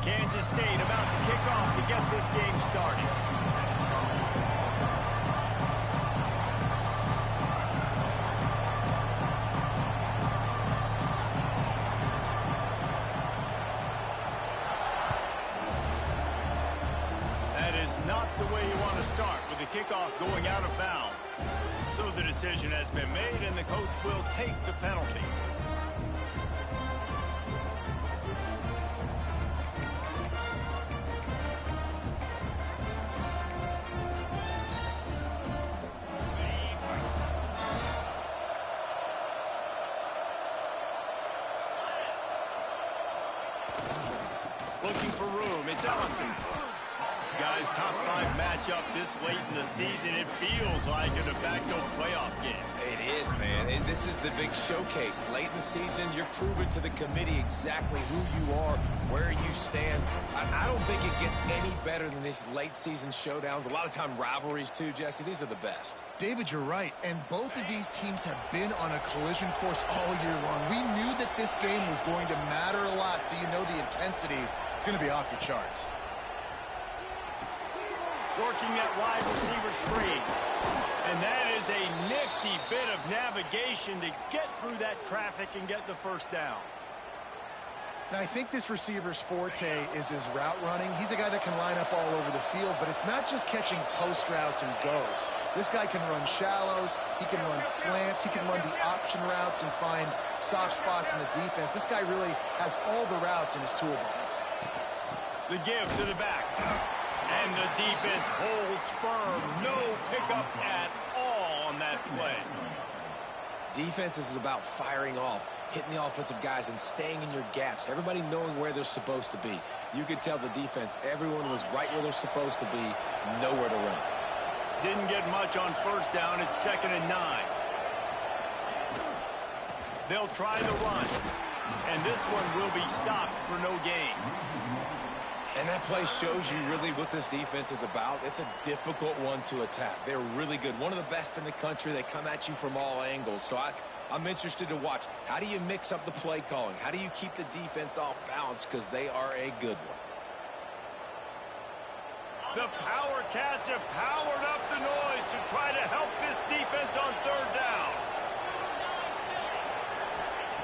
Kansas State about to kick off to get this game started. That is not the way you want to start with the kickoff going out of bounds. So the decision has been made, and the coach will take the penalty. Looking for room, it's Ellison. Guys, top 5 matchup this late in the season. It feels like a de facto playoff game. It is, man. This is the big showcase. Late in the season, you're proving to the committee exactly who you are, where you stand. I don't think it gets any better than these late season showdowns. A lot of time rivalries, too, Jesse. These are the best. David, you're right. And both of these teams have been on a collision course all year long. We knew that this game was going to matter a lot, so you know the intensity is going to be off the charts. Working that wide receiver screen. And that is a nifty bit of navigation to get through that traffic and get the first down. Now, I think this receiver's forte is his route running. He's a guy that can line up all over the field, but it's not just catching post routes and goes. This guy can run shallows, he can run slants, he can run the option routes and find soft spots in the defense. This guy really has all the routes in his toolbox. The give to the back. And the defense holds firm. No pickup at all on that play. Defense is about firing off, hitting the offensive guys, and staying in your gaps. Everybody knowing where they're supposed to be. You could tell the defense, everyone was right where they're supposed to be, nowhere to run. Didn't get much on first down. It's 2nd and 9. They'll try the run. And this one will be stopped for no gain. And that play shows you really what this defense is about. It's a difficult one to attack. They're really good. One of the best in the country. They come at you from all angles. So I'm interested to watch. How do you mix up the play calling? How do you keep the defense off balance? Because they are a good one. The Power Cats have powered up the noise to try to help this defense on 3rd down.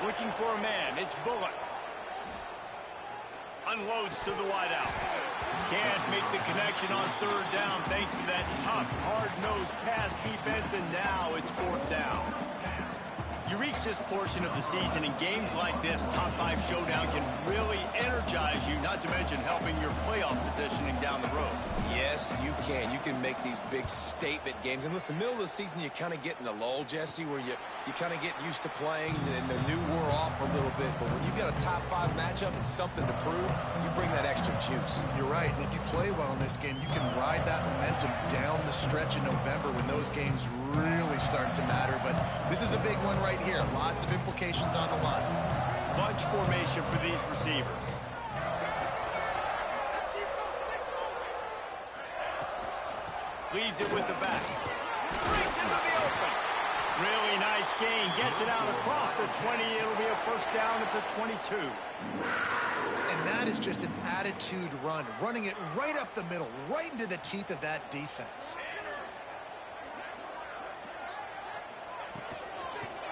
Looking for a man. It's Bullock. Unloads to the wideout. Can't make the connection on 3rd down thanks to that tough, hard-nosed pass defense, and now it's 4th down. You reach this portion of the season, and games like this, top 5 showdown, can really energize you, not to mention helping your playoff positioning down the road. Yes, you can. You can make these big statement games. And listen, middle of the season, you kind of get in a lull, Jesse, where you kind of get used to playing, and the new wore off a little bit. But when you got a top 5 matchup and something to prove, you bring that extra juice. You're right. And if you play well in this game, you can ride that momentum down the stretch in November when those games really start to matter. But this is a big one right here. Lots of implications on the line. Bunch formation for these receivers. Leaves it with the back. Brings into the open. Really nice gain. Gets it out across the 20. It'll be a first down at the 22. And that is just an attitude run. Running it right up the middle, right into the teeth of that defense.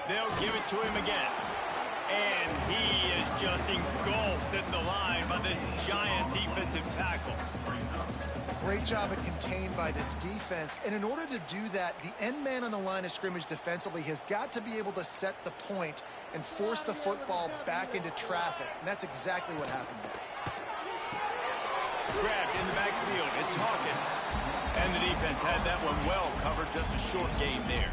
They'll give it to him again. And he is just engulfed at the line by this giant defensive tackle. Great job at contained by this defense. And in order to do that, the end man on the line of scrimmage defensively has got to be able to set the point and force the football back into traffic. And that's exactly what happened there. Grabbed in the backfield. It's Hawkins. And the defense had that one well covered. Just a short gain there.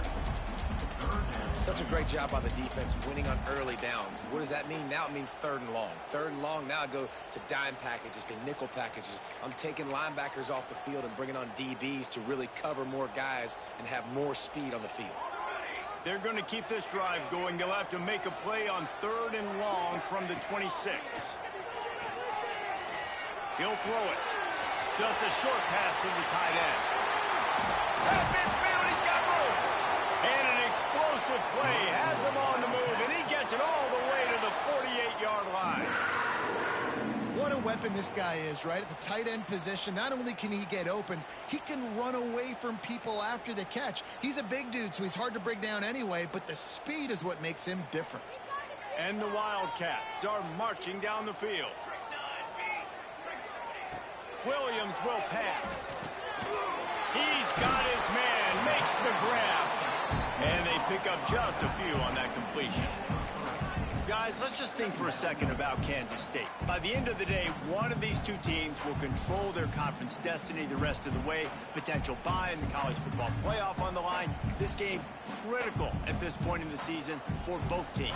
Such a great job by the defense winning on early downs. What does that mean? Now it means 3rd and long. 3rd and long, now I go to dime packages, to nickel packages. I'm taking linebackers off the field and bringing on DBs to really cover more guys and have more speed on the field. They're going to keep this drive going. They'll have to make a play on 3rd and long from the 26. He'll throw it. Just a short pass to the tight end. He's got room. And an explosive play has him on the move, and he gets it all the way to the 48-yard line. what a weapon this guy is, right? At the tight end position, not only can he get open, he can run away from people after the catch. He's a big dude, so he's hard to bring down anyway, but the speed is what makes him different. And the Wildcats are marching down the field. Williams will pass. He's got his man, makes the grab. And they pick up just a few on that completion. Guys, let's just think for a second about Kansas State. By the end of the day, one of these two teams will control their conference destiny the rest of the way. Potential bye in the college football playoff on the line. This game critical at this point in the season for both teams.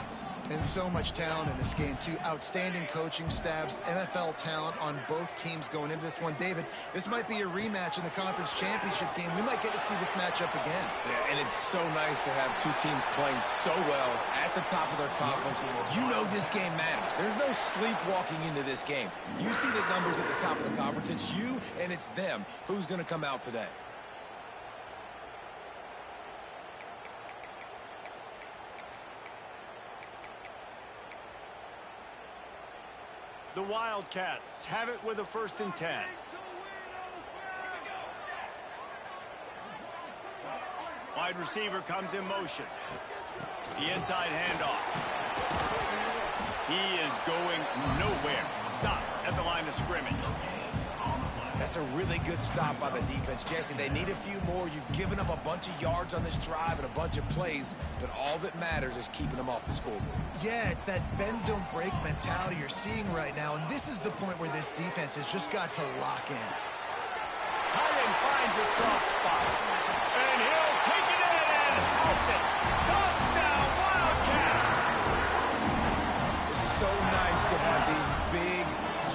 And so much talent in this game, too. Outstanding coaching staffs, NFL talent on both teams going into this one. David, this might be a rematch in the conference championship game. We might get to see this matchup again. Yeah, and it's so nice to have two teams playing so well at the top of their conference. You know this game matters. There's no sleepwalking into this game. You see the numbers at the top of the conference. It's you and it's them. Who's going to come out today? The Wildcats have it with a 1st and 10. Wide receiver comes in motion. The inside handoff. He is going nowhere. Stop at the line of scrimmage. That's a really good stop by the defense. Jesse, they need a few more. You've given up a bunch of yards on this drive and a bunch of plays, but all that matters is keeping them off the scoreboard. Yeah, it's that bend, don't break mentality you're seeing right now, and this is the point where this defense has just got to lock in. Tight end finds a soft spot, and he'll take it in and house it. Touchdown, Wildcats! It's so nice to have these big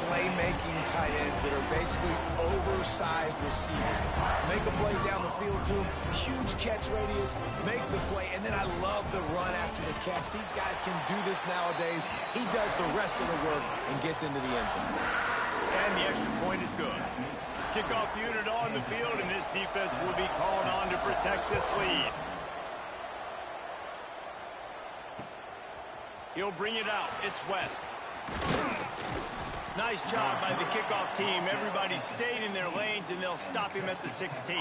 playmaking tight ends that are basically oversized receivers. Make a play down the field to him, huge catch radius, makes the play, and then I love the run after the catch. These guys can do this nowadays. He does the rest of the work and gets into the end zone. And the extra point is good. Kickoff unit on the field, and this defense will be called on to protect this lead. He'll bring it out. It's West. Nice job by the kickoff team. Everybody stayed in their lanes, and they'll stop him at the 16.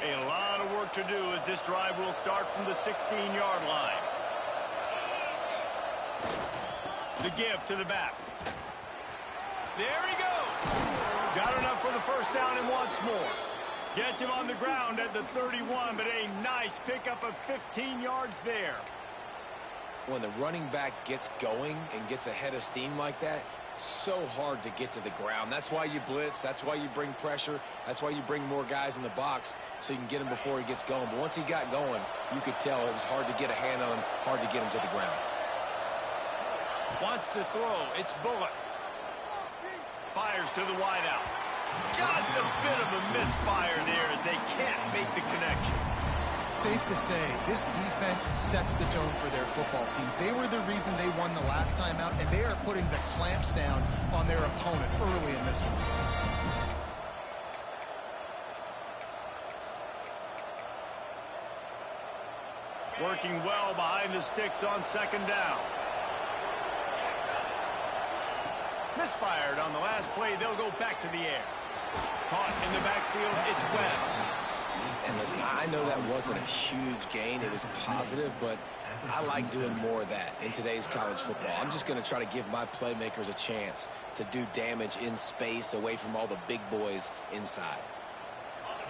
A lot of work to do as this drive will start from the 16-yard line. The give to the back. There he goes. Got enough for the 1st down and wants more. Gets him on the ground at the 31, but a nice pickup of 15 yards there. When the running back gets going and gets ahead of steam like that, so hard to get to the ground. That's why you blitz. That's why you bring pressure. That's why you bring more guys in the box so you can get him before he gets going. But once he got going, you could tell it was hard to get a hand on him, hard to get him to the ground. Wants to throw. It's Bullock. Fires to the wideout. Just a bit of a misfire there as they can't make the connection. Safe to say, this defense sets the tone for their football team. They were the reason they won the last time out, and they are putting the clamps down on their opponent early in this one. Working well behind the sticks on 2nd down. Misfired on the last play. They'll go back to the air. Caught in the backfield. It's Webb. And listen, I know that wasn't a huge gain. It was positive, but I like doing more of that in today's college football. I'm just going to try to give my playmakers a chance to do damage in space away from all the big boys inside.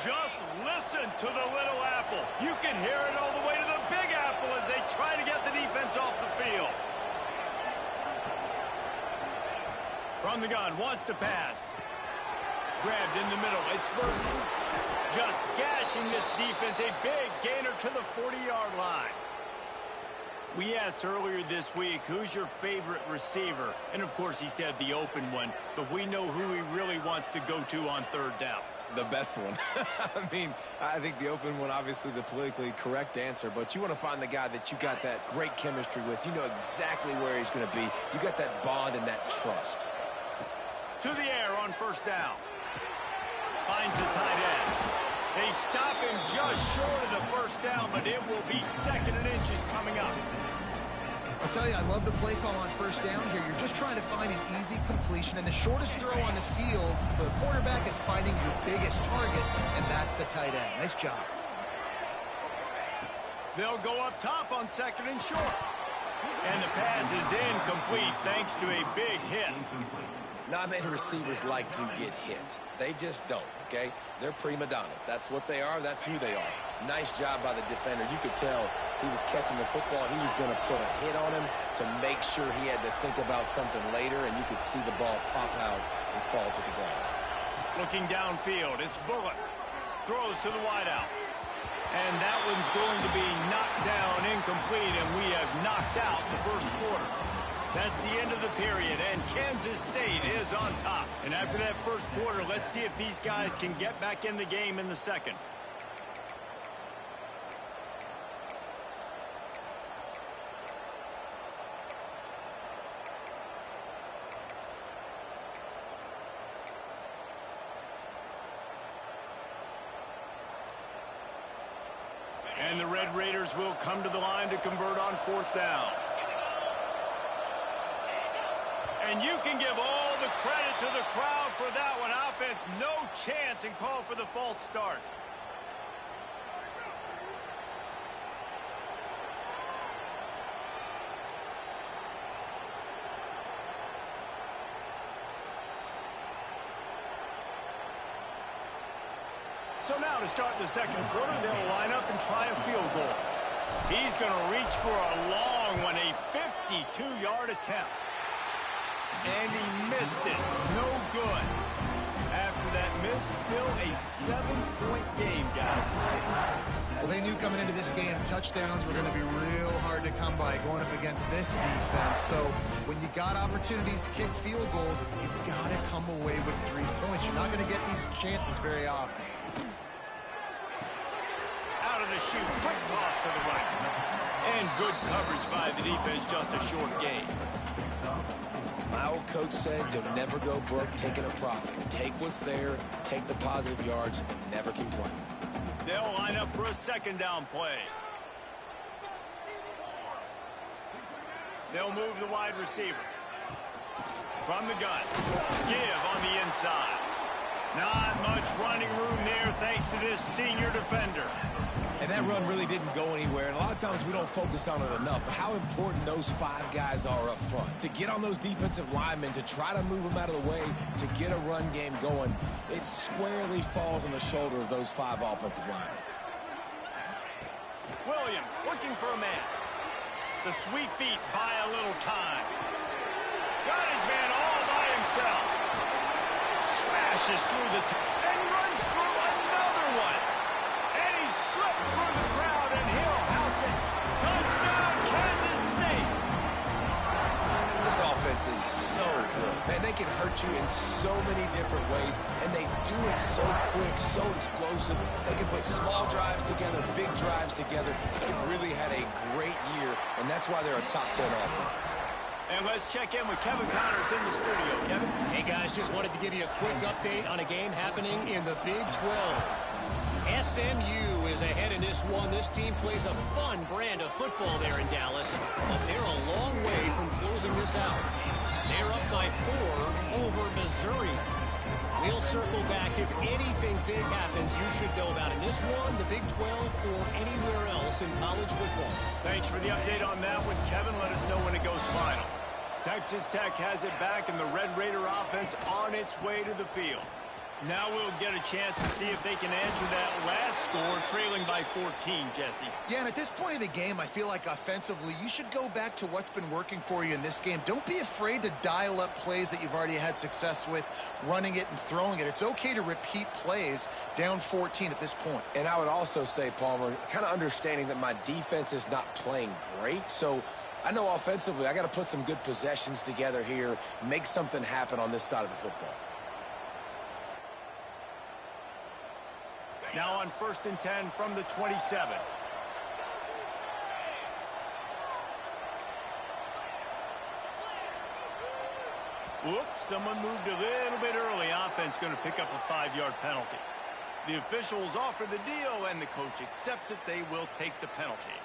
Just listen to the little apple. You can hear it all the way to the big apple as they try to get the defense off the field. From the gun, wants to pass. Grabbed in the middle. It's Burton. Just gashing this defense. A big gainer to the 40-yard line. We asked earlier this week, who's your favorite receiver? And, of course, he said the open one. But we know who he really wants to go to on 3rd down. The best one. I mean, I think the open one, obviously the politically correct answer, but you want to find the guy that you got that great chemistry with. You know exactly where he's going to be. You got that bond and that trust. To the air on 1st down. Finds the tight end. They stop him just short of the 1st down, but it will be 2nd and I'll tell you, I love the play call on first down here. You're just trying to find an easy completion, and the shortest throw on the field for the quarterback is finding your biggest target, and that's the tight end. Nice job. They'll go up top on 2nd and short. And the pass is incomplete thanks to a big hit. Not many receivers like to get hit. They just don't, okay? They're prima donnas. That's what they are. That's who they are. Nice job by the defender. You could tell he was catching the football. He was going to put a hit on him to make sure he had to think about something later, and you could see the ball pop out and fall to the ground. Looking downfield, it's Bullock. Throws to the wideout. And that one's going to be knocked down incomplete, and we have knocked out the first quarter. That's the end of the period, and Kansas State is on top. And after that first quarter, let's see if these guys can get back in the game in the second. And the Red Raiders will come to the line to convert on 4th down. And you can give all the credit to the crowd for that one. Offense, no chance, and call for the false start. So now to start the second quarter, they'll line up and try a field goal. He's going to reach for a long one, a 52-yard attempt. And he missed it. No good. After that miss, still a 7-point game, guys. Well, they knew coming into this game touchdowns were going to be real hard to come by going up against this defense. So when you got opportunities to kick field goals, you've got to come away with 3 points. You're not going to get these chances very often. Out of the chute, quick toss to the right. And good coverage by the defense, just a short gain. My old coach said you'll never go broke taking a profit. Take what's there, take the positive yards, and never complain. They'll line up for a 2nd down play. They'll move the wide receiver. From the gun. Give on the inside. Not much running room there thanks to this senior defender. And that run really didn't go anywhere, and a lot of times we don't focus on it enough. But how important those 5 guys are up front. To get on those defensive linemen, to try to move them out of the way, to get a run game going, it squarely falls on the shoulder of those 5 offensive linemen. Williams looking for a man. The sweet feet buy a little time. Got his man all by himself. Smashes through the and runs through another one. And he slipped through the crowd, and he'll house it. Touchdown, Kansas State. This offense is so good. Man, they can hurt you in so many different ways, and they do it so quick, so explosive. They can put small drives together, big drives together. They've really had a great year, and that's why they're a top 10 offense. And let's check in with Kevin Connors in the studio. Kevin? Hey, guys, just wanted to give you a quick update on a game happening in the Big 12. SMU is ahead in this one. This team plays a fun brand of football there in Dallas, but they're a long way from closing this out. They're up by 4 over Missouri. We'll circle back. If anything big happens, you should know about in this one, the Big 12, or anywhere else in college football. Thanks for the update on that one, Kevin. Let us know when it goes final. Texas Tech has it back, and the Red Raider offense on its way to the field. Now we'll get a chance to see if they can answer that last score, trailing by 14, Jesse. Yeah, and at this point of the game, I feel like offensively, you should go back to what's been working for you in this game. Don't be afraid to dial up plays that you've already had success with, running it and throwing it. It's okay to repeat plays down 14 at this point. And I would also say, Palmer, kind of understanding that my defense is not playing great, so I know offensively I got to put some good possessions together here, make something happen on this side of the football. Now on 1st and 10 from the 27. Whoops, someone moved a little bit early. Offense going to pick up a 5-yard penalty. The officials offer the deal, and the coach accepts it. They will take the penalty.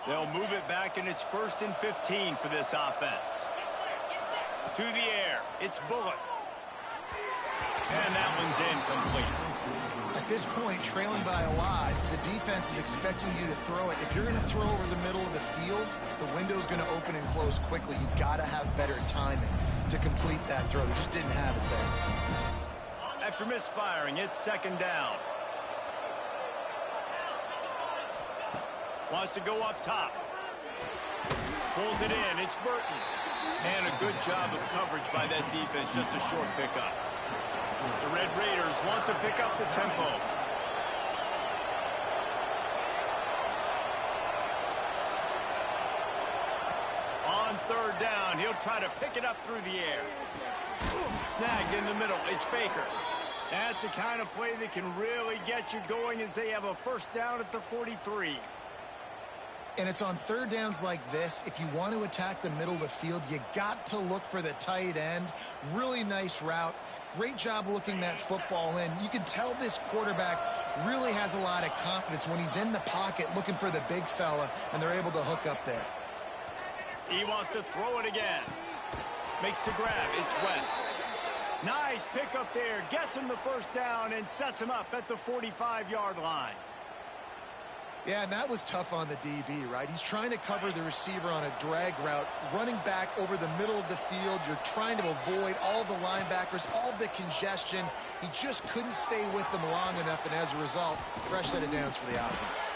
They'll move it back, and it's 1st and 15 for this offense. To the air. It's Bullock. And that one's incomplete. At this point, trailing by a lot, the defense is expecting you to throw it. If you're going to throw over the middle of the field, the window's going to open and close quickly. You've got to have better timing to complete that throw. They just didn't have it there. After misfiring, it's 2nd down. Wants to go up top. Pulls it in. It's Burton. And a good job of coverage by that defense. Just a short pickup. The Red Raiders want to pick up the tempo. On 3rd down, he'll try to pick it up through the air. Snagged in the middle. It's Baker. That's the kind of play that can really get you going as they have a 1st down at the 43. And it's on 3rd downs like this. If you want to attack the middle of the field, you got to look for the tight end. Really nice route. Great job looking that football in. You can tell this quarterback really has a lot of confidence when he's in the pocket looking for the big fella, and they're able to hook up there. He wants to throw it again. Makes the grab. It's West. Nice pickup there. Gets him the 1st down and sets him up at the 45-yard line. Yeah, and that was tough on the DB, right? He's trying to cover the receiver on a drag route, running back over the middle of the field. You're trying to avoid all the linebackers, all of the congestion. He just couldn't stay with them long enough, and as a result, fresh set of downs for the offense.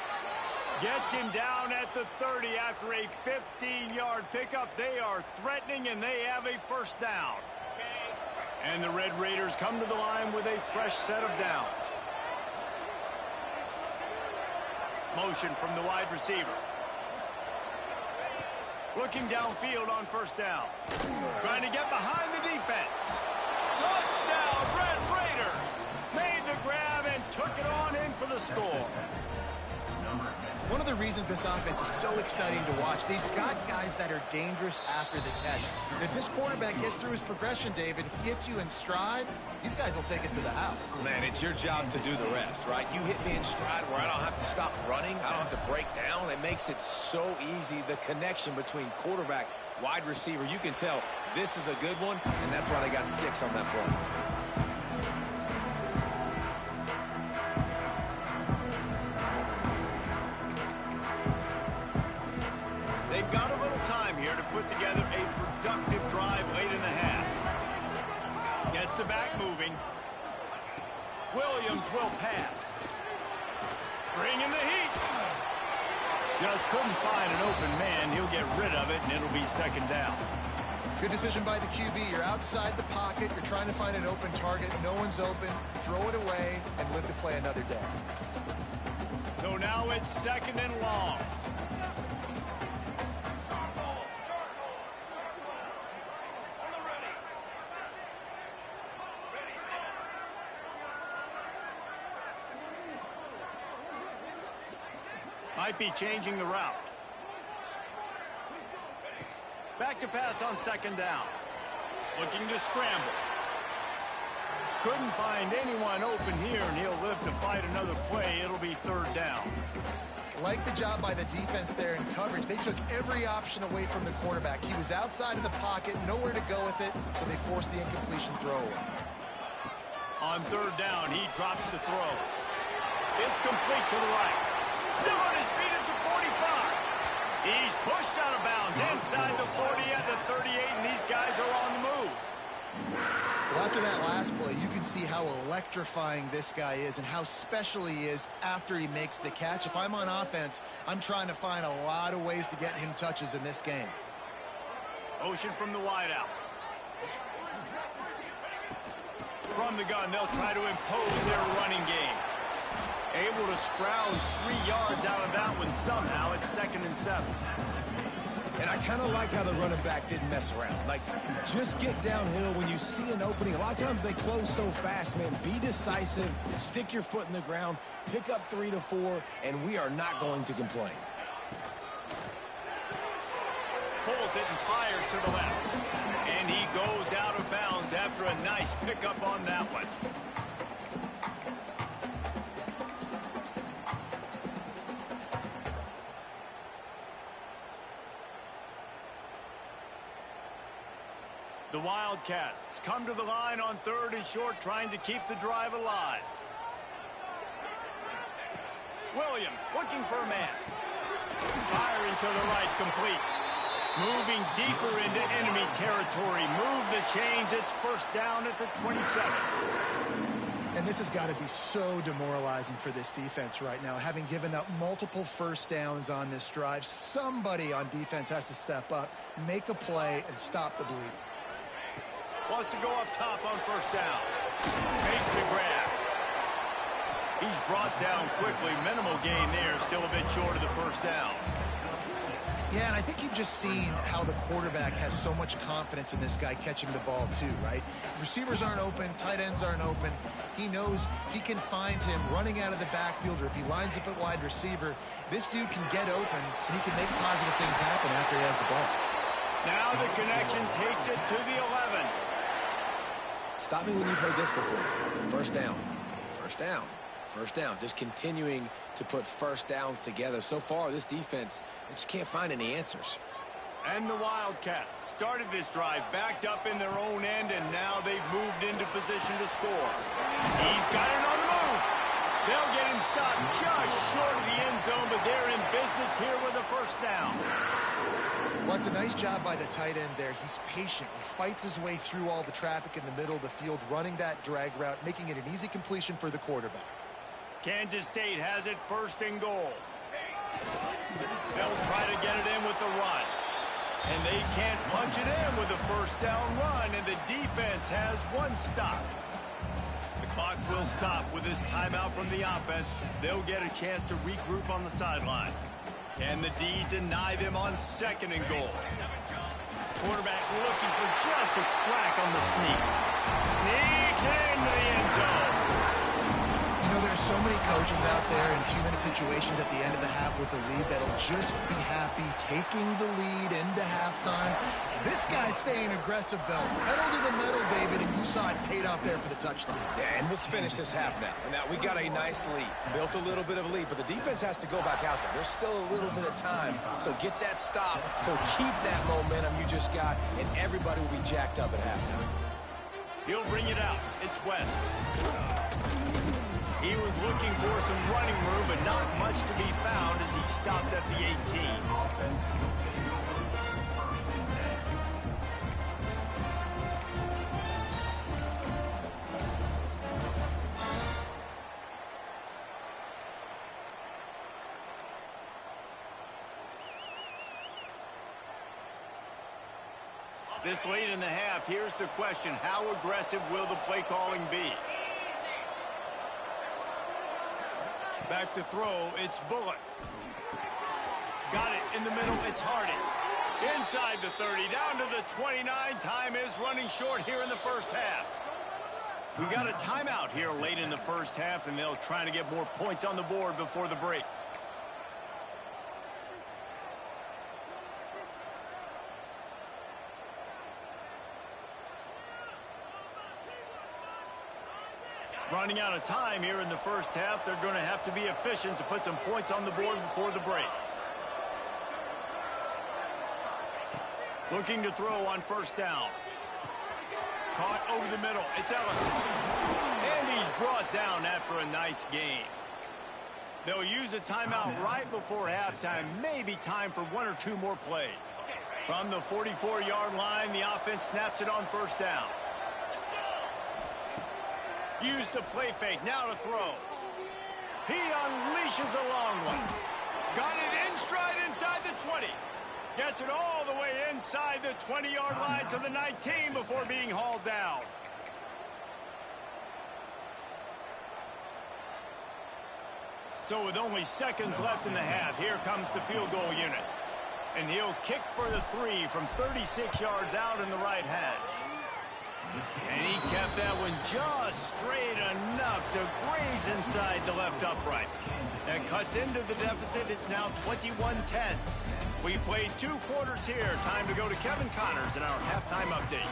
Gets him down at the 30 after a 15-yard pickup. They are threatening, and they have a 1st down. And the Red Raiders come to the line with a fresh set of downs. Motion from the wide receiver. Looking downfield on 1st down. Trying to get behind the defense. Touchdown, Red Raiders! Made the grab and took it on in for the score. One of the reasons this offense is so exciting to watch, they've got guys that are dangerous after the catch. And if this quarterback gets through his progression, David, hits you in stride, these guys will take it to the house. Man, it's your job to do the rest, right? You hit me in stride where I don't have to stop running. I don't have to break down. It makes it so easy. The connection between quarterback, wide receiver, you can tell this is a good one, and that's why they got 6 on that play. They've got a little time here to put together a productive drive late in the half. Gets the back moving. Williams will pass. Bringing the heat. Just couldn't find an open man. He'll get rid of it, and it'll be 2nd down. Good decision by the QB. You're outside the pocket. You're trying to find an open target. No one's open. Throw it away and live to play another day. So now it's 2nd and long. Might be changing the route. Back to pass on 2nd down. Looking to scramble. Couldn't find anyone open here, and he'll live to fight another play. It'll be 3rd down. Like the job by the defense there in coverage. They took every option away from the quarterback. He was outside of the pocket, nowhere to go with it, so they forced the incompletion throw away. On 3rd down, he drops the throw. It's complete to the right. Still on his feet at the 45. He's pushed out of bounds inside the 40 at the 38, and these guys are on the move. Well, after that last play, you can see how electrifying this guy is and how special he is after he makes the catch. If I'm on offense, I'm trying to find a lot of ways to get him touches in this game. Motion from the wideout. From the gun, they'll try to impose their running game. Able to scrounge 3 yards out of that one somehow. It's 2nd and 7. And I kind of like how the running back didn't mess around. Like, just get downhill when you see an opening. A lot of times they close so fast, man. Be decisive, stick your foot in the ground, pick up 3 to 4, and we are not going to complain. Pulls it and fires to the left. And he goes out of bounds after a nice pickup on that one. The Wildcats come to the line on 3rd and short, trying to keep the drive alive. Williams looking for a man. Firing to the right, complete. Moving deeper into enemy territory. Move the chains. It's first down at the 27. And this has got to be so demoralizing for this defense right now. Having given up multiple first downs on this drive, somebody on defense has to step up, make a play, and stop the bleeding. Wants to go up top on first down. Makes the grab. He's brought down quickly. Minimal gain there. Still a bit short of the first down. Yeah, and I think you've just seen how the quarterback has so much confidence in this guy catching the ball too, right? Receivers aren't open, tight ends aren't open. He knows he can find him running out of the backfield, or if he lines up at wide receiver, this dude can get open and he can make positive things happen after he has the ball. Now the connection takes it to the 11. Stop me when you've heard this before. First down. First down. First down. Just continuing to put first downs together. So far, this defense, they just can't find any answers. And the Wildcats started this drive backed up in their own end, and now they've moved into position to score. He's got it on the move. They'll get him stopped just short of the end zone, but they're in business here with a first down. Well, it's a nice job by the tight end there. He's patient. He fights his way through all the traffic in the middle of the field, running that drag route, making it an easy completion for the quarterback. Kansas State has it first and goal. They'll try to get it in with the run. And they can't punch it in with a first down run, and the defense has one stop. The clock will stop with this timeout from the offense. They'll get a chance to regroup on the sideline. Can the D deny them on second and goal? Quarterback looking for just a crack on the sneak. Sneaks into the end zone. You know, there's so many coaches out there in 2-minute situations at the end of the half with the lead that'll just be happy taking the lead into halftime. This guy's staying aggressive, though. Pedal to the metal, David, and you saw it paid off there for the touchdown. Yeah, and let's finish this half now. Now, we got a nice lead. Built a little bit of a lead, but the defense has to go back out there. There's still a little bit of time. So get that stop to keep that momentum you just got, and everybody will be jacked up at halftime. He'll bring it out. It's West. He was looking for some running room, but not much to be found as he stopped at the 18. This late in the half, here's the question: how aggressive will the play calling be? Back to throw, it's Bullock. Got it in the middle, it's Hardy. Inside the 30, down to the 29. Time is running short here in the first half. We got a timeout here late in the first half, and they'll try to get more points on the board before the break. Running out of time here in the first half. They're going to have to be efficient to put some points on the board before the break. Looking to throw on first down. Caught over the middle. It's Ellis. And he's brought down after a nice gain. They'll use a timeout right before halftime. Maybe time for one or two more plays. From the 44-yard line, the offense snaps it on first down. Use the play fake, now to throw. He unleashes a long one. Got it in stride inside the 20. Gets it all the way inside the 20-yard line to the 19 before being hauled down. So with only seconds left in the half, here comes the field goal unit. And he'll kick for the 3 from 36 yards out in the right hash. And he kept that one just straight enough to graze inside the left upright. That cuts into the deficit. It's now 21-10. We played 2 quarters here. Time to go to Kevin Connors in our halftime update.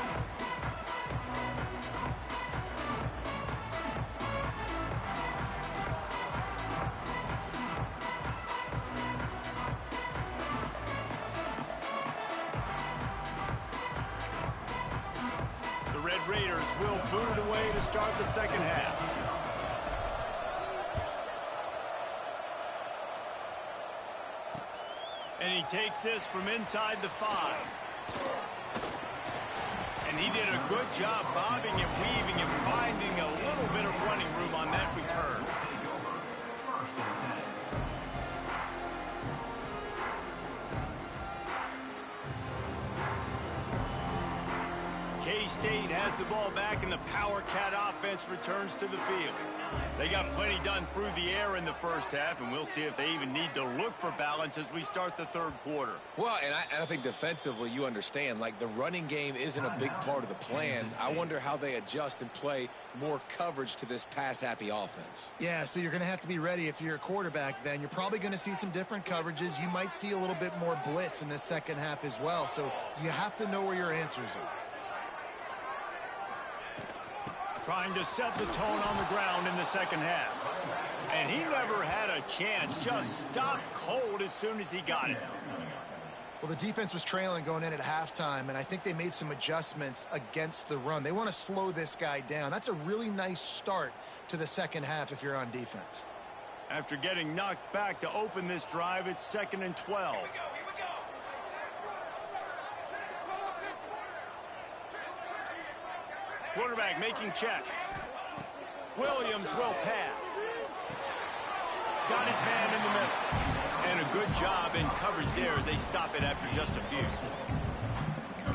Raiders will boot it away to start the second half. And he takes this from inside the 5. And he did a good job bobbing and weaving and finding a little bit of running room on that return. K-State has the ball back, and the Power Cat offense returns to the field. They got plenty done through the air in the first half, and we'll see if they even need to look for balance as we start the third quarter. Well, and I think defensively, you understand, like the running game isn't a big part of the plan. I wonder how they adjust and play more coverage to this pass-happy offense. Yeah, so you're going to have to be ready if you're a quarterback then. You're probably going to see some different coverages. You might see a little bit more blitz in the second half as well, so you have to know where your answers are. Trying to set the tone on the ground in the second half. And he never had a chance. Just stopped cold as soon as he got it. Well, the defense was trailing going in at halftime, and I think they made some adjustments against the run. They want to slow this guy down. That's a really nice start to the second half if you're on defense. After getting knocked back to open this drive, it's 2nd and 12. Quarterback making checks. Williams will pass. Got his man in the middle. And a good job in coverage there as they stop it after just a few.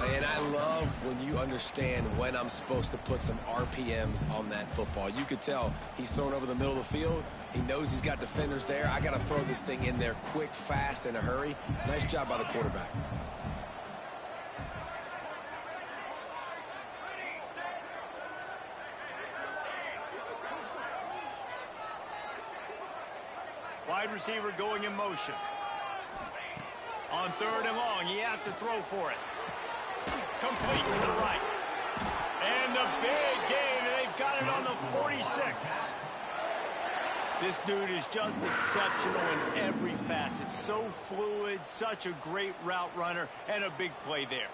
And I love when you understand when I'm supposed to put some RPMs on that football. You could tell he's thrown over the middle of the field. He knows he's got defenders there. I got to throw this thing in there quick, fast, in a hurry. Nice job by the quarterback. Wide receiver going in motion. On 3rd and long, he has to throw for it. Complete to the right. And the big gain, and they've got it on the 46. This dude is just exceptional in every facet. So fluid, such a great route runner, and a big play there.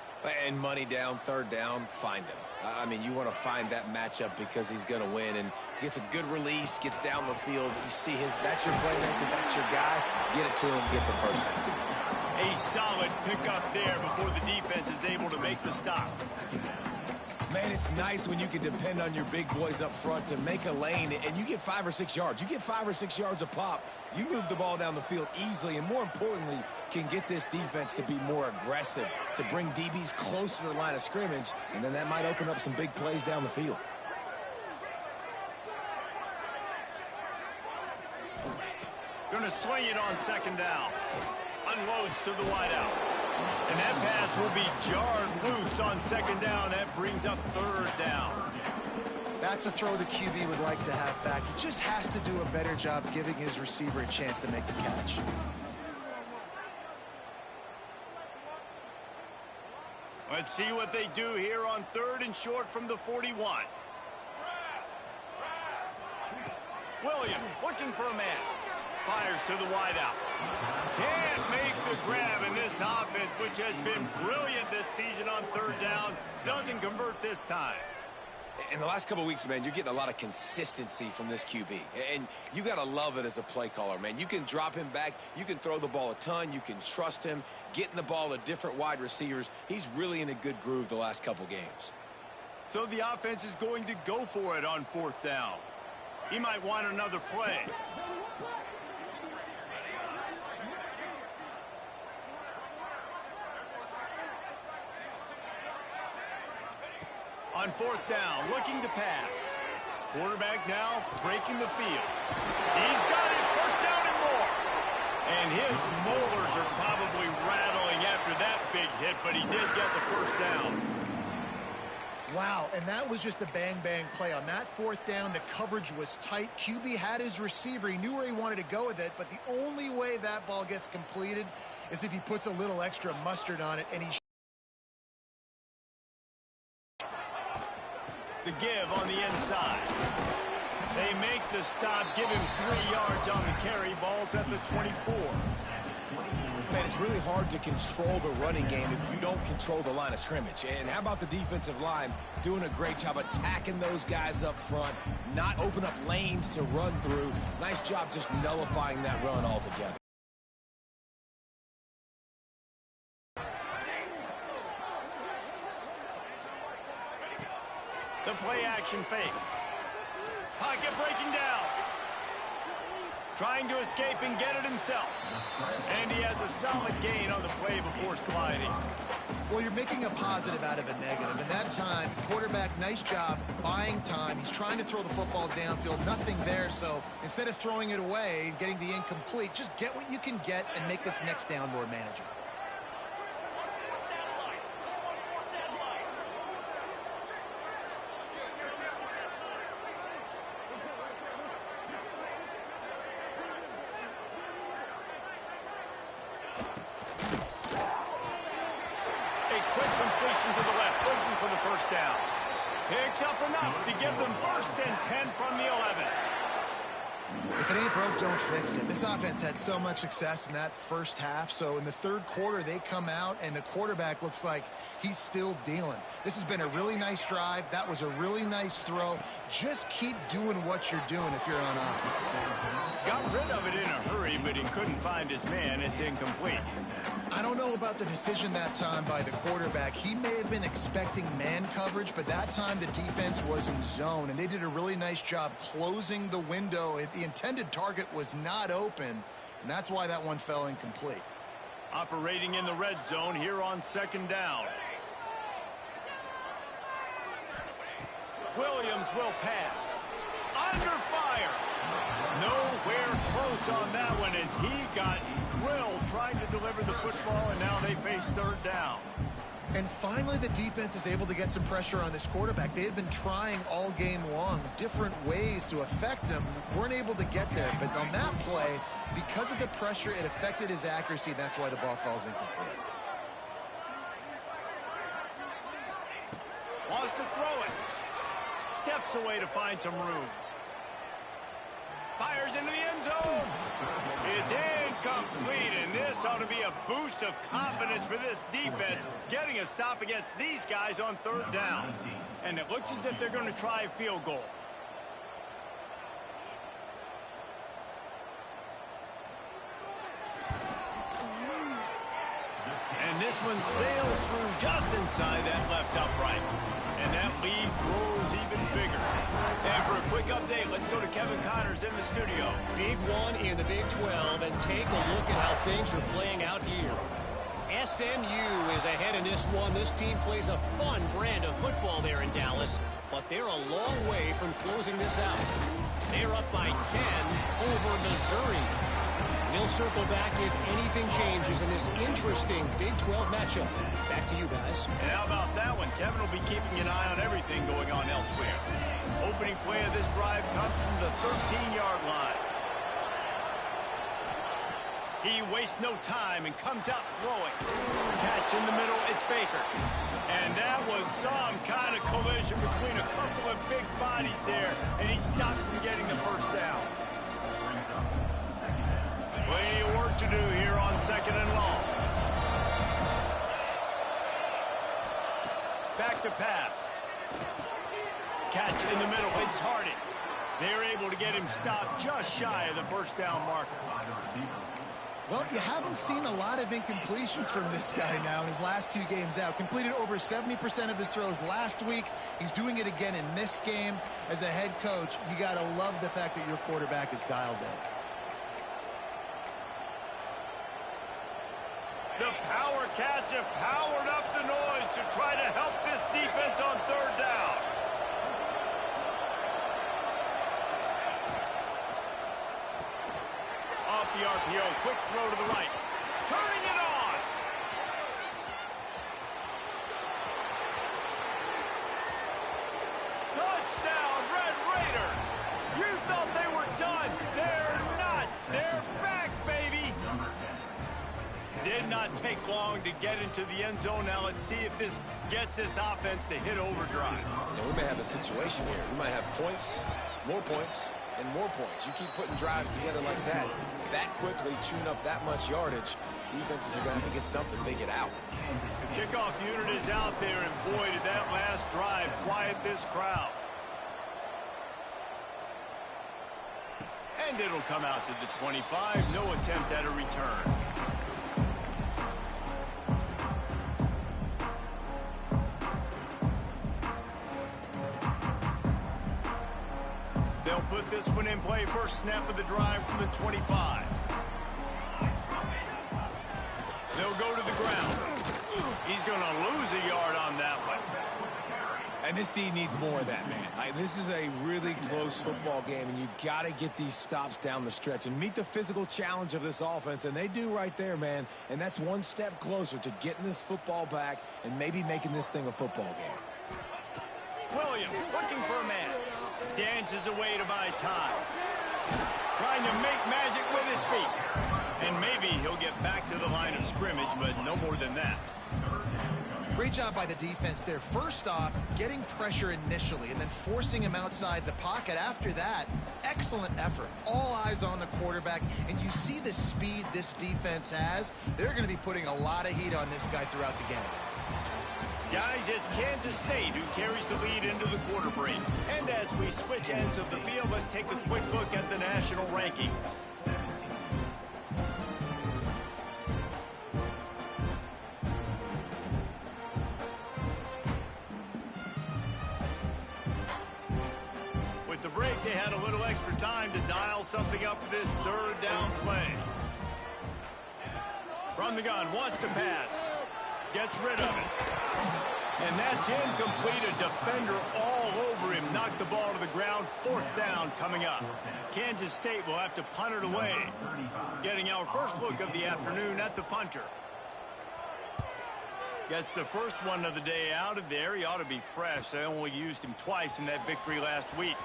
And money down, 3rd down, find him. I mean, you want to find that matchup because he's going to win, and gets a good release, gets down the field. You see that's your playmaker, that's your guy. Get it to him, get the first down. A solid pickup there before the defense is able to make the stop. Man, it's nice when you can depend on your big boys up front to make a lane, and you get 5 or 6 yards. You get 5 or 6 yards a pop. You move the ball down the field easily, and more importantly, can get this defense to be more aggressive, to bring DBs closer to the line of scrimmage, and then that might open up some big plays down the field. Going to swing it on 2nd down. Unloads to the wideout. And that pass will be jarred loose on 2nd down. That brings up 3rd down. That's a throw the QB would like to have back. He just has to do a better job giving his receiver a chance to make the catch. Let's see what they do here on 3rd and short from the 41. Williams looking for a man. Fires to the wideout. Can't make the grab, and this offense, which has been brilliant this season on 3rd down, doesn't convert this time. In the last couple of weeks, man, you're getting a lot of consistency from this QB. And you got to love it as a play caller, man. You can drop him back. You can throw the ball a ton. You can trust him. Getting the ball to different wide receivers. He's really in a good groove the last couple games. So the offense is going to go for it on 4th down. He might want another play. On 4th down, looking to pass. Quarterback now breaking the field. He's got it, 1st down and more. And his molars are probably rattling after that big hit, but he did get the 1st down. Wow, and that was just a bang-bang play. On that 4th down, the coverage was tight. QB had his receiver. He knew where he wanted to go with it, but the only way that ball gets completed is if he puts a little extra mustard on it, and he the give on the inside. They make the stop, give him 3 yards on the carry. Ball's at the 24. Man, it's really hard to control the running game if you don't control the line of scrimmage. And how about the defensive line doing a great job attacking those guys up front, not open up lanes to run through. Nice job just nullifying that run altogether. The play action fake. Pocket breaking down. Trying to escape and get it himself. And he has a solid gain on the play before sliding. Well, you're making a positive out of a negative. And that time, quarterback, nice job buying time. He's trying to throw the football downfield. Nothing there. So instead of throwing it away and getting the incomplete, just get what you can get and make this next down more manageable. Down. Picks up enough to give them first and 10 from the 11. If it ain't broke, don't fix it. This offense had so much success in that first half, so in the third quarter they come out and the quarterback looks like he's still dealing. This has been a really nice drive. That was a really nice throw. Just keep doing what you're doing if you're on offense. Got rid of it in a hurry, but he couldn't find his man. It's incomplete. I don't know about the decision that time by the quarterback. He may have been expecting man coverage, but that time the defense was in zone, and they did a really nice job closing the window. The intended target was not open, and that's why that one fell incomplete. Operating in the red zone here on second down. Williams will pass. Under fire. Nowhere close on that one as he got drilled trying to deliver the football, and now they face third down. And finally the defense is able to get some pressure on this quarterback. They had been trying all game long different ways to affect him. Weren't able to get there, but on that play, because of the pressure, it affected his accuracy, and that's why the ball falls incomplete. Wants to throw it. Steps away to find some room. Fires into the end zone. It's incomplete, and this ought to be a boost of confidence for this defense, getting a stop against these guys on third down. And it looks as if they're going to try a field goal. And this one sails through just inside that left upright. And that lead grows even bigger. And for a quick update, let's go to Kevin Connors in the studio. Big one in the Big 12, and take a look at how things are playing out here. SMU is ahead in this one. This team plays a fun brand of football there in Dallas, but they're a long way from closing this out. They're up by 10 over Missouri. We'll circle back if anything changes in this interesting Big 12 matchup. Back to you guys. And how about that one? Kevin will be keeping an eye on everything going on elsewhere. Opening play of this drive comes from the 13-yard line. He wastes no time and comes out throwing. Catch in the middle, it's Baker. And that was some kind of collision between a couple of big bodies there, and he stopped from getting the first down. Plenty of work to do here on second and long. Back to pass. Catch in the middle. It's Harding. They're able to get him stopped just shy of the first down marker. Well, you haven't seen a lot of incompletions from this guy now in his last two games out. Completed over 70% of his throws last week. He's doing it again in this game. As a head coach, you got to love the fact that your quarterback is dialed in. The Power Cats have powered up the noise to try to help this defense on third down. Off the RPO, quick throw to the right. Turning it on. Touchdown, Red Raiders. You thought they were done. They're not. They're back, baby. Did not take long to get into the end zone. Now let's see if this gets this offense to hit overdrive. Yeah, we may have a situation here. We might have points, more points, and more points. You keep putting drives together like that quickly, chewing up that much yardage, defenses are going to have to get something figured out. The kickoff unit is out there, and boy, did that last drive quiet this crowd. And it'll come out to the 25. No attempt at a return. They'll put this one in play. First snap of the drive from the 25. They'll go to the ground. He's going to lose a yard on that one. And this D needs more of that, man. This is a really close football game, and you got to get these stops down the stretch and meet the physical challenge of this offense, and they do right there, man. And that's one step closer to getting this football back and maybe making this thing a football game. Williams looking for a man. Dances away to buy time. Trying to make magic with his feet. And maybe he'll get back to the line of scrimmage, but no more than that. Great job by the defense there. First off, getting pressure initially and then forcing him outside the pocket. After that, excellent effort. All eyes on the quarterback, and you see the speed this defense has. They're going to be putting a lot of heat on this guy throughout the game. Guys, it's Kansas State who carries the lead into the quarter break. And as we switch ends of the field, let's take a quick look at the national rankings. With the break, they had a little extra time to dial something up for this third down play. From the gun, wants to pass. Gets rid of it. And that's incomplete. A defender all over him. Knocked the ball to the ground. Fourth down coming up. Kansas State will have to punt it away. Getting our first look of the afternoon at the punter. Gets the first one of the day out of there. He ought to be fresh. They only used him twice in that victory last week.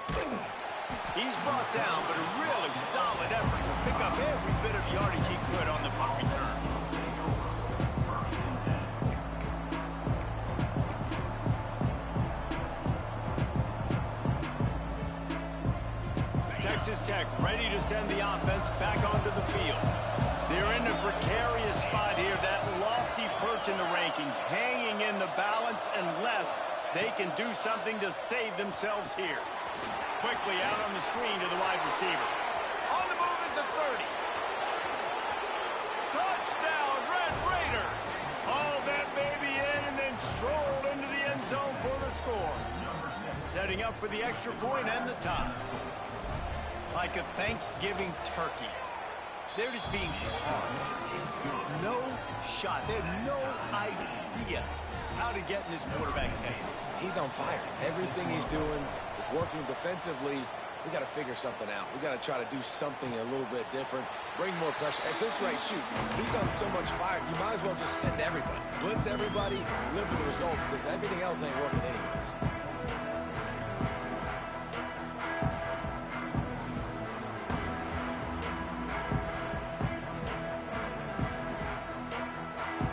He's brought down, but a really solid effort to pick up every bit of yardage he could on the punt return. Texas Tech ready to send the offense back onto the field. They're in a precarious spot here. That lofty perch in the rankings, hanging in the balance unless they can do something to save themselves here. Quickly out on the screen to the wide receiver. On the move at the 30. Touchdown, Red Raiders. Haul that baby in and then strolled into the end zone for the score. Setting up for the extra point and the tie. Like a Thanksgiving turkey. They're just being carved. No shot. They have no idea how to get in this quarterback's head. He's on fire. Everything he's doing is working defensively. We got to figure something out. We got to try to do something a little bit different. Bring more pressure. At this rate, shoot, he's on so much fire, you might as well just send everybody. Blitz everybody, live with the results, because everything else ain't working anyways.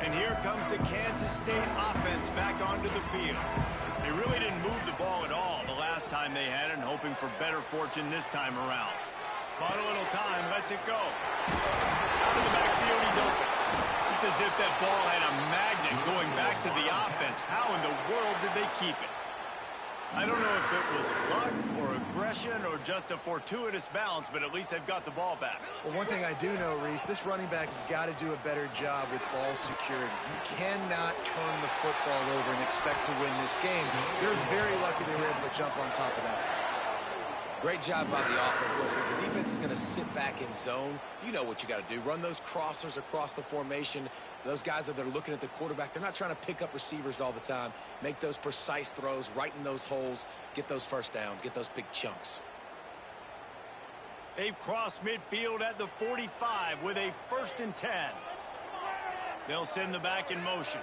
And here comes the Kansas State offense back onto the field. They really didn't move the ball at all the last time they had it, and hoping for better fortune this time around. Bought a little time, lets it go. Out of the backfield, he's open. It's as if that ball had a magnet going back to the offense. How in the world did they keep it? I don't know if it was luck or aggression or just a fortuitous balance, but at least they've got the ball back. Well, one thing I do know, Reese, this running back has got to do a better job with ball security. You cannot turn the football over and expect to win this game. They're very lucky they were able to jump on top of that. Great job by the offense. Listen, the defense is going to sit back in zone. You know what you got to do. Run those crossers across the formation. Those guys that are looking at the quarterback, they're not trying to pick up receivers all the time. Make those precise throws, right in those holes, get those first downs, get those big chunks. They've crossed midfield at the 45 with a 1st and 10. They'll send the back in motion.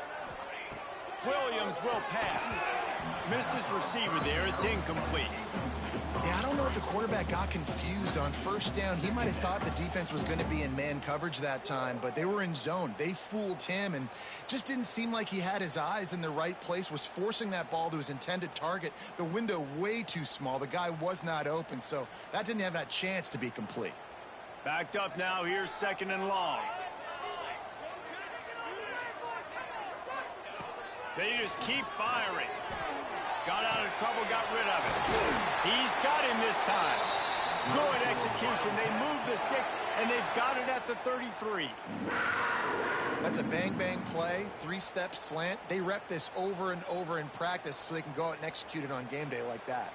Williams will pass. Missed his receiver there. It's incomplete. Yeah, I don't know if the quarterback got confused on first down. He might have thought the defense was going to be in man coverage that time, but they were in zone. They fooled him and just didn't seem like he had his eyes in the right place, was forcing that ball to his intended target. The window way too small. The guy was not open, so that didn't have that chance to be complete. Backed up now. Here's 2nd and long. They just keep firing. Got out of trouble, got rid of it. He's got him this time. Good execution. They move the sticks, and they've got it at the 33. That's a bang-bang play, 3-step slant. They rep this over and over in practice so they can go out and execute it on game day like that.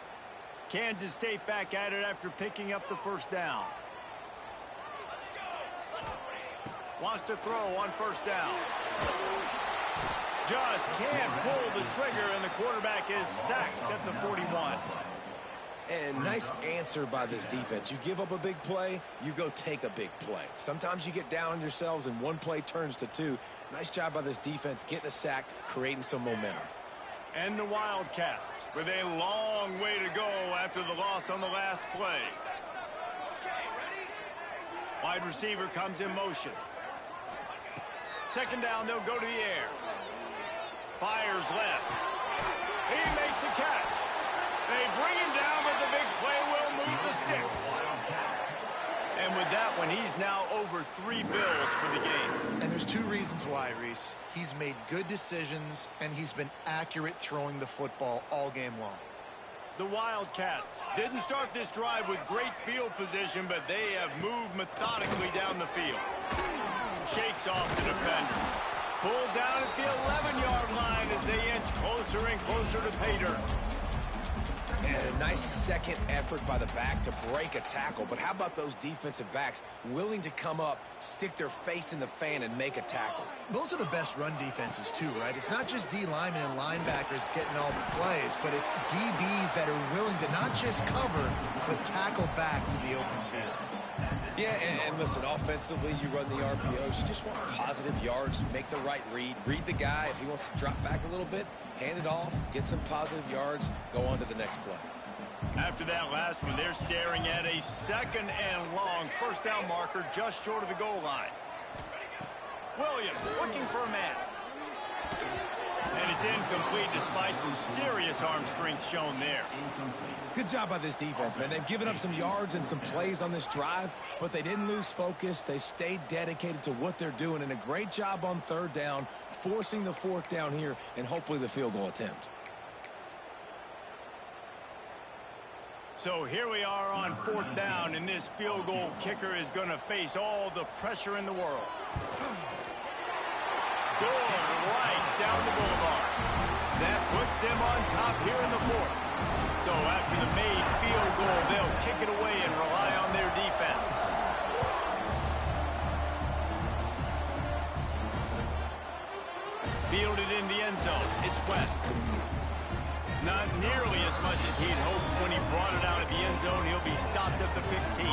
Kansas State back at it after picking up the first down. Wants to throw on first down. Just can't pull the trigger, and the quarterback is sacked at the 41. And nice answer by this defense. You give up a big play, you go take a big play. Sometimes you get down on yourselves and one play turns to two. Nice job by this defense getting a sack, creating some momentum. And the Wildcats with a long way to go after the loss on the last play. Wide receiver comes in motion. 2nd down, they'll go to the air. Fires left. He makes a catch. They bring him down, but the big play will move the sticks. And with that one, he's now over 3 bills for the game. And there's 2 reasons why, Reese. He's made good decisions, and he's been accurate throwing the football all game long. The Wildcats didn't start this drive with great field position, but they have moved methodically down the field. Shakes off the defender. Pulled down at the 11-yard line as they inch closer and closer to pay dirt. And a nice second effort by the back to break a tackle. But how about those defensive backs willing to come up, stick their face in the fan, and make a tackle? Those are the best run defenses, too, right? It's not just D linemen and linebackers getting all the plays, but it's DBs that are willing to not just cover, but tackle backs in the open field. Yeah, and listen, offensively, you run the RPOs. You just want positive yards, make the right read the guy. If he wants to drop back a little bit, hand it off, get some positive yards, go on to the next play. After that last one, they're staring at a 2nd and long. First down marker just short of the goal line. Williams looking for a man. And it's incomplete despite some serious arm strength shown there. Good job by this defense, man. They've given up some yards and some plays on this drive, but they didn't lose focus. They stayed dedicated to what they're doing, and a great job on 3rd down, forcing the 4th down here, and hopefully the field goal attempt. So here we are on 4th down, and this field goal kicker is going to face all the pressure in the world. Good right down the boulevard. That puts them on top here in the 4th. So after the made field goal, they'll kick it away and rely on their defense. Fielded in the end zone. It's West. Not nearly as much as he'd hoped when he brought it out at the end zone. He'll be stopped at the 15.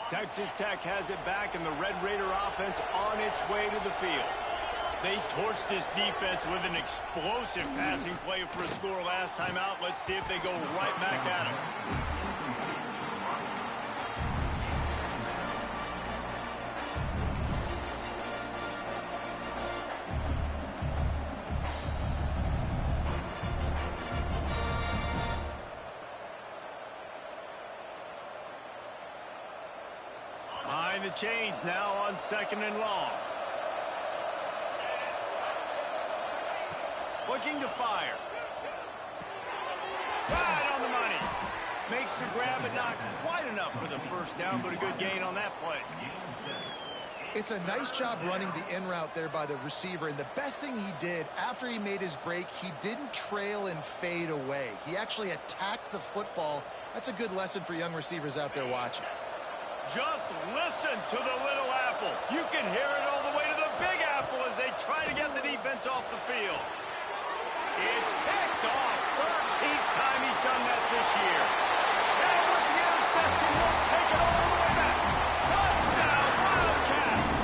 Texas Tech has it back, and the Red Raider offense on its way to the field. They torched this defense with an explosive passing play for a score last time out. Let's see if they go right back at him. Behind the chains now on 2nd and long. Looking to fire. Right on the money. Makes the grab, but not quite enough for the first down, but a good gain on that play. It's a nice job running the in route there by the receiver, and the best thing he did after he made his break, he didn't trail and fade away. He actually attacked the football. That's a good lesson for young receivers out there watching. Just listen to the little apple. You can hear it all the way to the Big Apple as try to get the defense off the field. It's picked off. 13th time he's done that this year. And with the interception, he'll take it all the way back. Touchdown, Wildcats!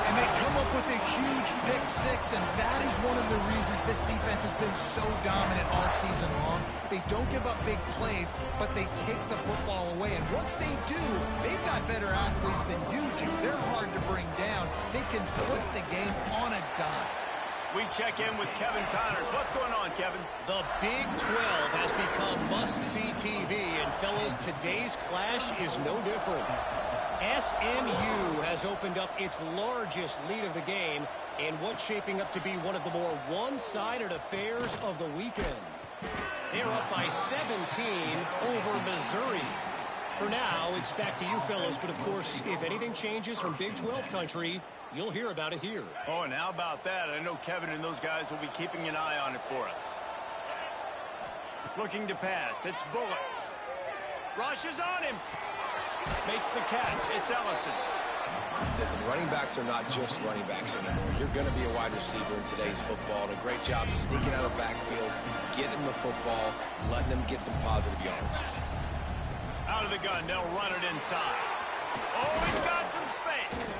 And they come up with a huge pick six, and that is one of the reasons this defense has been so dominant all season long. They don't give up big plays, but they take the football away. And once they do, they've got better athletes than you do. They're hard to bring down. They can flip the game on a dime. We check in with Kevin Connors. What's going on, Kevin? The Big 12 has become must-see TV, and fellas, today's clash is no different. SMU has opened up its largest lead of the game in what's shaping up to be one of the more one-sided affairs of the weekend. They're up by 17 over Missouri. For now, it's back to you fellas, but of course, if anything changes from Big 12 country, you'll hear about it here. Oh, and how about that? I know Kevin and those guys will be keeping an eye on it for us. Looking to pass. It's Bullock. Rushes on him. Makes the catch. It's Ellison. Listen, running backs are not just running backs anymore. You're going to be a wide receiver in today's football. And a great job sneaking out of the backfield, getting the football, letting them get some positive yards. Out of the gun, they'll run it inside. Oh, he's got some space.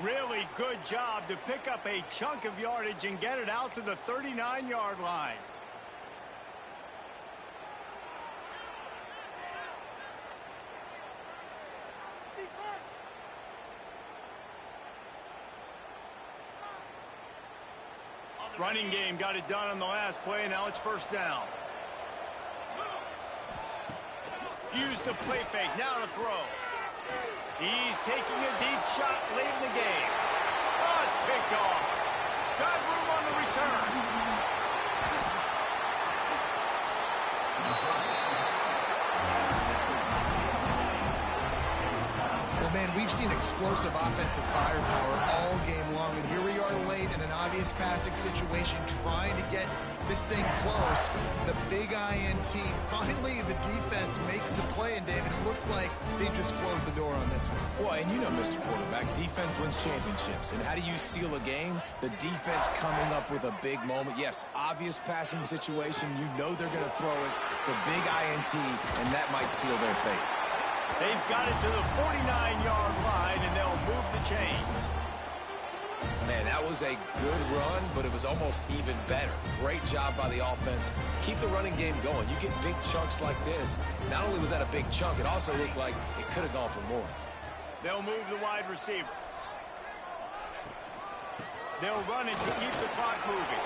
Really good job to pick up a chunk of yardage and get it out to the 39-yard line. Running game got it done on the last play. Now it's first down. Use the play fake. Now to throw. He's taking a deep shot late in the game. Oh, it's picked off. Got room on the return. Well, man, we've seen explosive offensive firepower all game long, and here we are late in an obvious passing situation trying to get this thing close. The big INT. Finally, the defense makes a play, and David, it looks like they just closed the door on this one. Well, and you know, Mr. Quarterback, defense wins championships. And how do you seal a game? The defense coming up with a big moment. Yes, obvious passing situation. You know they're going to throw it. The big INT, and that might seal their fate. They've got it to the 49-yard line, and they'll move the chains. Man, that was a good run, but it was almost even better. Great job by the offense. Keep the running game going. You get big chunks like this. Not only was that a big chunk, it also looked like it could have gone for more. They'll move the wide receiver. They'll run it to keep the clock moving.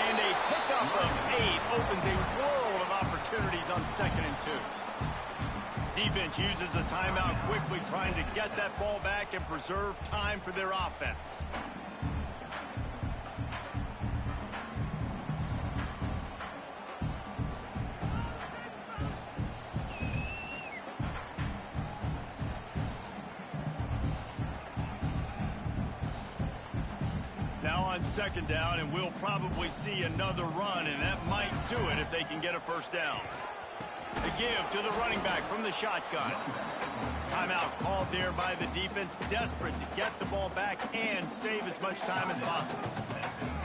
And a pickup of 8 opens a world of opportunities on 2nd and 2. Defense uses a timeout quickly, trying to get that ball back and preserve time for their offense. Now on 2nd down, and we'll probably see another run, and that might do it if they can get a first down. The give to the running back from the shotgun. Timeout called there by the defense, desperate to get the ball back and save as much time as possible.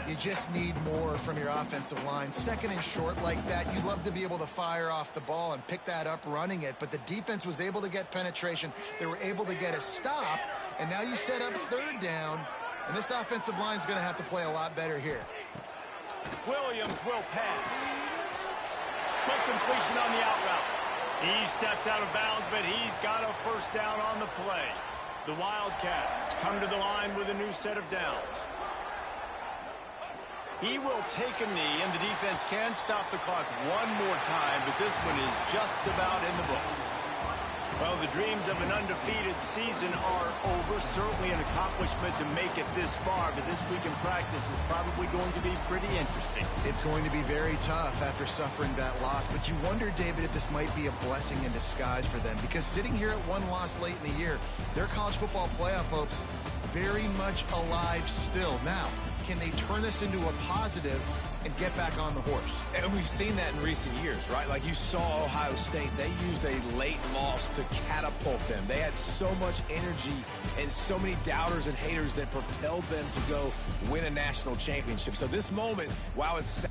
You just need more from your offensive line. 2nd and short like that, you'd love to be able to fire off the ball and pick that up running it, but the defense was able to get penetration. They were able to get a stop, and now you set up 3rd down, and this offensive line is going to have to play a lot better here. Williams will pass. Quick completion on the out route. He steps out of bounds, but he's got a first down on the play. The Wildcats come to the line with a new set of downs. He will take a knee, and the defense can stop the clock one more time, but this one is just about in the books. Well, the dreams of an undefeated season are over. Certainly an accomplishment to make it this far, but this week in practice is probably going to be pretty interesting. It's going to be very tough after suffering that loss, but you wonder, David, if this might be a blessing in disguise for them, because sitting here at one loss late in the year, their college football playoff hopes very much alive still. Now, can they turn this into a positive and get back on the horse? And we've seen that in recent years, right? Like you saw Ohio State, they used a late loss to catapult them. They had so much energy and so many doubters and haters that propelled them to go win a national championship. So this moment, while it's